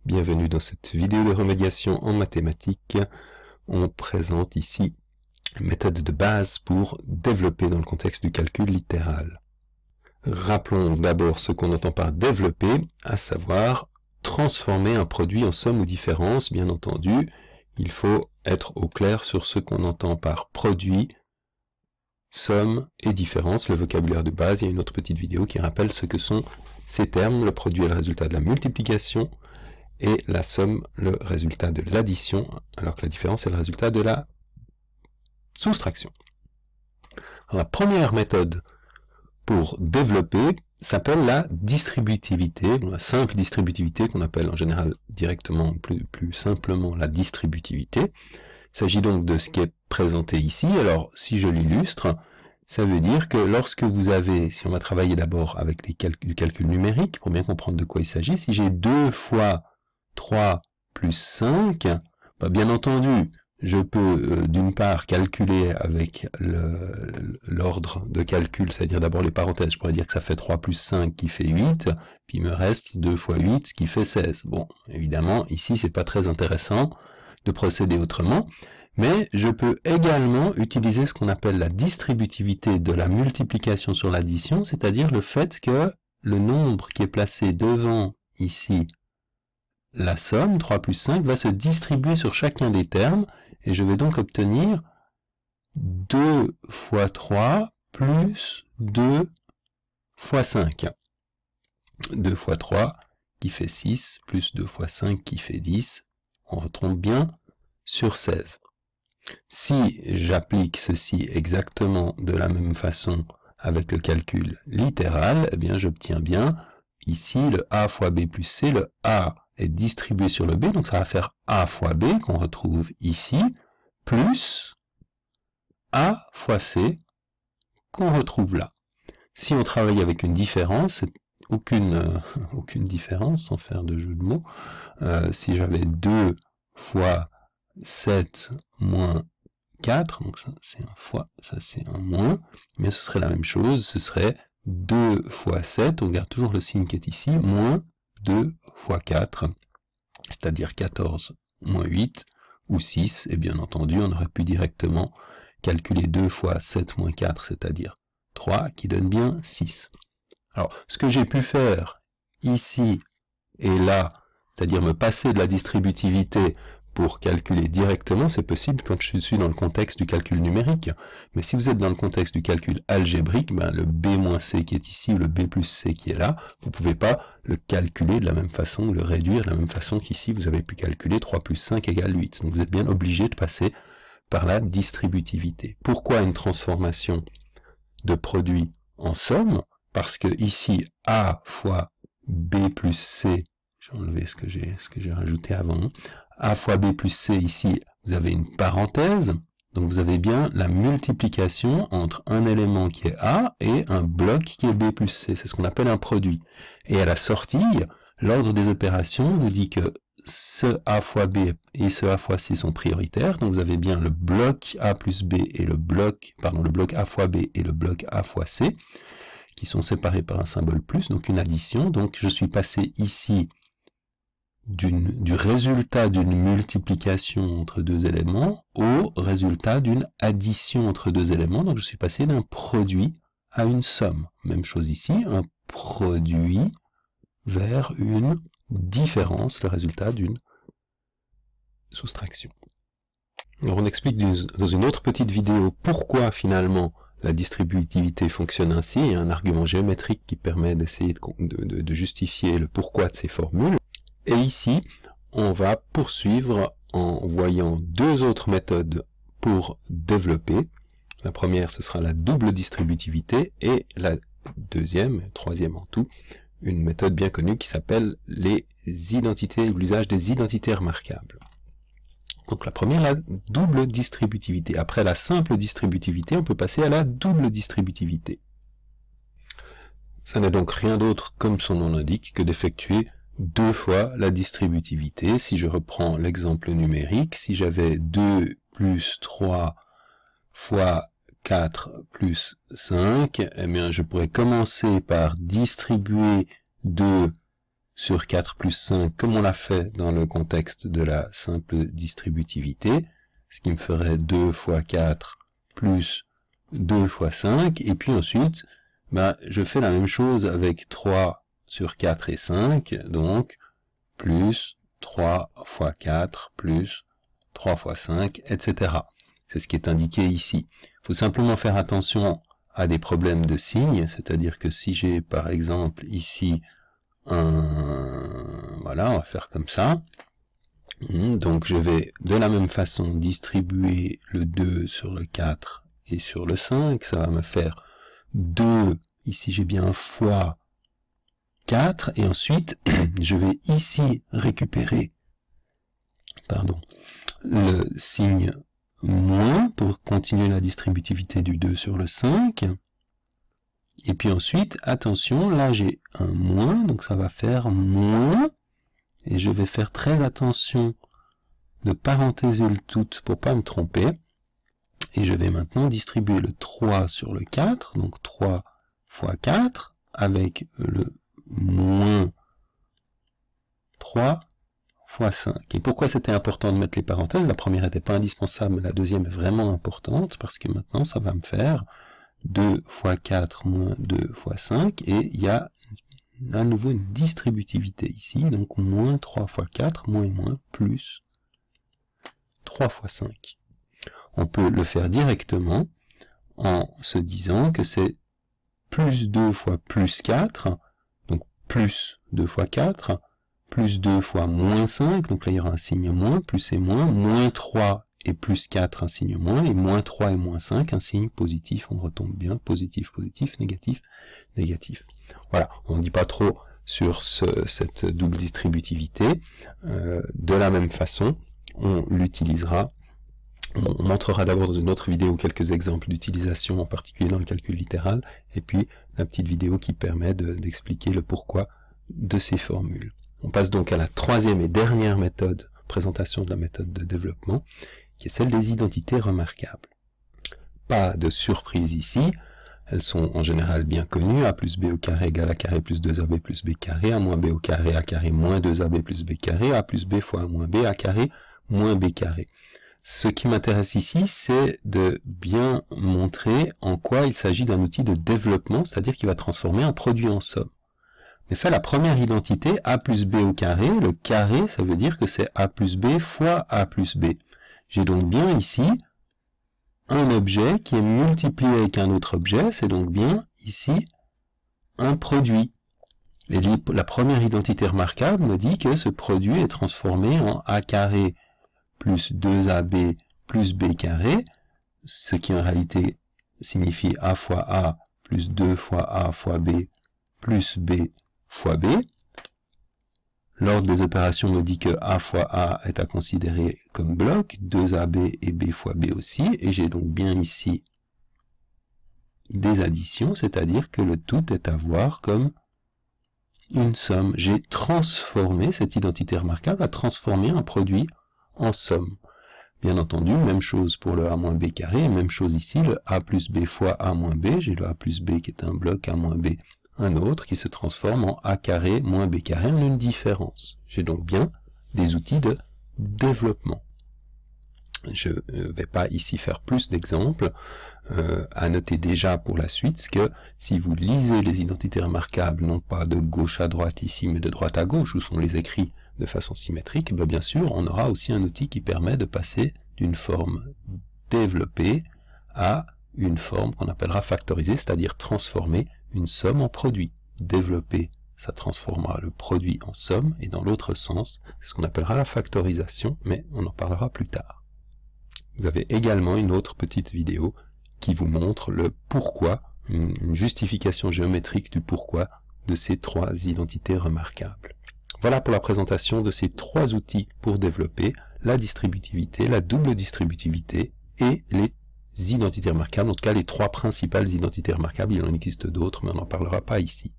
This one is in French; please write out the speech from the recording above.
Bienvenue dans cette vidéo de remédiation en mathématiques. On présente ici une méthode de base pour développer dans le contexte du calcul littéral. Rappelons d'abord ce qu'on entend par développer, à savoir transformer un produit en somme ou différence. Bien entendu, il faut être au clair sur ce qu'on entend par produit, somme et différence, le vocabulaire de base. Il y a une autre petite vidéo qui rappelle ce que sont ces termes. Le produit est le résultat de la multiplication et la somme, le résultat de l'addition, alors que la différence est le résultat de la soustraction. Alors, la première méthode pour développer s'appelle la distributivité, la simple distributivité qu'on appelle en général directement, plus simplement la distributivité. Il s'agit donc de ce qui est présenté ici. Alors, si je l'illustre, ça veut dire que lorsque vous avez, si on va travailler d'abord avec du calcul numérique, pour bien comprendre de quoi il s'agit, si j'ai 2 fois 3 plus 5, bien entendu, je peux d'une part calculer avec l'ordre de calcul, c'est-à-dire d'abord les parenthèses, je pourrais dire que ça fait 3 plus 5 qui fait 8, puis il me reste 2 fois 8 qui fait 16. Bon, évidemment, ici, c'est pas très intéressant de procéder autrement, mais je peux également utiliser ce qu'on appelle la distributivité de la multiplication sur l'addition, c'est-à-dire le fait que le nombre qui est placé devant ici la somme, 3 plus 5, va se distribuer sur chacun des termes, et je vais donc obtenir 2 fois 3 plus 2 fois 5. 2 fois 3 qui fait 6, plus 2 fois 5 qui fait 10, on retombe bien sur 16. Si j'applique ceci exactement de la même façon avec le calcul littéral, eh bien j'obtiens bien ici le A fois B plus C, le A est distribué sur le B, donc ça va faire A fois B qu'on retrouve ici, plus A fois C qu'on retrouve là. Si on travaille avec une différence, aucune différence, sans faire de jeu de mots, si j'avais 2 fois 7 moins 4, donc ça c'est un fois, ça c'est un moins, mais ce serait la même chose, ce serait 2 fois 7, on garde toujours le signe qui est ici, moins 2 fois 4, c'est-à-dire 14 moins 8, ou 6, et bien entendu, on aurait pu directement calculer 2 fois 7 moins 4, c'est-à-dire 3, qui donne bien 6. Alors, ce que j'ai pu faire ici et là, c'est-à-dire me passer de la distributivité pour calculer directement, c'est possible quand je suis dans le contexte du calcul numérique. Mais si vous êtes dans le contexte du calcul algébrique, le B-C qui est ici, ou le B plus C qui est là, vous ne pouvez pas le calculer de la même façon, ou le réduire de la même façon qu'ici, vous avez pu calculer 3 plus 5 égale 8. Donc vous êtes bien obligé de passer par la distributivité. Pourquoi une transformation de produit en somme? Parce que ici, A fois B plus C, j'ai enlevé ce que j'ai rajouté avant, A fois B plus C, ici, vous avez une parenthèse, donc vous avez bien la multiplication entre un élément qui est A et un bloc qui est B plus C, c'est ce qu'on appelle un produit. Et à la sortie, l'ordre des opérations vous dit que ce A fois B et ce A fois C sont prioritaires, donc vous avez bien le bloc A plus B et le bloc A fois B et le bloc A fois C, qui sont séparés par un symbole plus, donc une addition. Donc je suis passé ici du résultat d'une multiplication entre deux éléments au résultat d'une addition entre deux éléments. Donc je suis passé d'un produit à une somme. Même chose ici, un produit vers une différence, le résultat d'une soustraction. Alors on explique dans une autre petite vidéo pourquoi finalement la distributivité fonctionne ainsi. Il y a un argument géométrique qui permet d'essayer de justifier le pourquoi de ces formules. Et ici, on va poursuivre en voyant deux autres méthodes pour développer. La première, ce sera la double distributivité, et la deuxième, troisième en tout, une méthode bien connue qui s'appelle les identités, ou l'usage des identités remarquables. Donc la première, la double distributivité. Après la simple distributivité, on peut passer à la double distributivité. Ça n'est donc rien d'autre, comme son nom l'indique, que d'effectuer 2 fois la distributivité. Si je reprends l'exemple numérique, si j'avais 2 plus 3 fois 4 plus 5, eh bien je pourrais commencer par distribuer 2 sur 4 plus 5, comme on l'a fait dans le contexte de la simple distributivité, ce qui me ferait 2 fois 4 plus 2 fois 5, et puis ensuite, je fais la même chose avec 3 sur 4 et 5, donc plus 3 fois 4 plus 3 fois 5, etc. C'est ce qui est indiqué ici. Il faut simplement faire attention à des problèmes de signes, c'est-à-dire que si j'ai par exemple ici voilà, on va faire comme ça. Donc je vais de la même façon distribuer le 2 sur le 4 et sur le 5, ça va me faire 2, ici j'ai bien fois 4, et ensuite je vais ici récupérer le signe moins pour continuer la distributivité du 2 sur le 5. Et puis ensuite, attention, là j'ai un moins, donc ça va faire moins, et je vais faire très attention de parenthèser le tout pour pas me tromper, et je vais maintenant distribuer le 3 sur le 4, donc 3 fois 4, avec le moins 3 fois 5. Et pourquoi c'était important de mettre les parenthèses? La première n'était pas indispensable, mais la deuxième est vraiment importante, parce que maintenant ça va me faire 2 fois 4 moins 2 fois 5, et il y a à nouveau une distributivité ici, donc moins 3 fois 4, moins et moins, plus 3 fois 5. On peut le faire directement en se disant que c'est plus 2 fois plus 4, donc plus 2 fois 4, plus 2 fois moins 5, donc là il y aura un signe moins, plus et moins 3 et plus 4, un signe moins, et moins 3 et moins 5, un signe positif, on retombe bien, positif, positif, négatif, négatif. Voilà, on ne dit pas trop sur cette double distributivité. De la même façon, on l'utilisera, on montrera d'abord dans une autre vidéo quelques exemples d'utilisation, en particulier dans le calcul littéral, et puis la petite vidéo qui permet d'expliquer le pourquoi de ces formules. On passe donc à la troisième et dernière méthode, présentation de la méthode de développement, qui est celle des identités remarquables. Pas de surprise ici, elles sont en général bien connues, a plus b au carré égale a carré plus 2ab plus b carré, a moins b au carré a carré moins 2ab plus b carré, a plus b fois a moins b, a carré moins b carré. Ce qui m'intéresse ici, c'est de bien montrer en quoi il s'agit d'un outil de développement, c'est-à-dire qui va transformer un produit en somme. En effet, la première identité, a plus b au carré, le carré, ça veut dire que c'est a plus b fois a plus b. J'ai donc bien ici un objet qui est multiplié avec un autre objet, c'est donc bien ici un produit. Et la première identité remarquable me dit que ce produit est transformé en a carré plus 2ab plus b carré, ce qui en réalité signifie a fois a plus 2 fois a fois b plus b fois b. L'ordre des opérations me dit que a fois a est à considérer comme bloc, 2ab et b fois b aussi, et j'ai donc bien ici des additions, c'est-à-dire que le tout est à voir comme une somme. J'ai transformé, cette identité remarquable a transformé un produit en somme. Bien entendu, même chose pour le a moins b carré, même chose ici, le a plus b fois a moins b, j'ai le a plus b qui est un bloc, a moins b un autre qui se transforme en a carré moins b carré en une différence. J'ai donc bien des outils de développement. Je ne vais pas ici faire plus d'exemples. À noter déjà pour la suite que si vous lisez les identités remarquables, non pas de gauche à droite ici, mais de droite à gauche, où sont les écrits de façon symétrique, bien sûr, on aura aussi un outil qui permet de passer d'une forme développée à une forme qu'on appellera factorisée, c'est-à-dire transformer une somme en produit. Développer, ça transformera le produit en somme, et dans l'autre sens, c'est ce qu'on appellera la factorisation, mais on en parlera plus tard. Vous avez également une autre petite vidéo qui vous montre le pourquoi, une justification géométrique du pourquoi de ces trois identités remarquables. Voilà pour la présentation de ces trois outils pour développer la distributivité, la double distributivité et les identités remarquables, en tout cas les trois principales identités remarquables. Il en existe d'autres, mais on n'en parlera pas ici.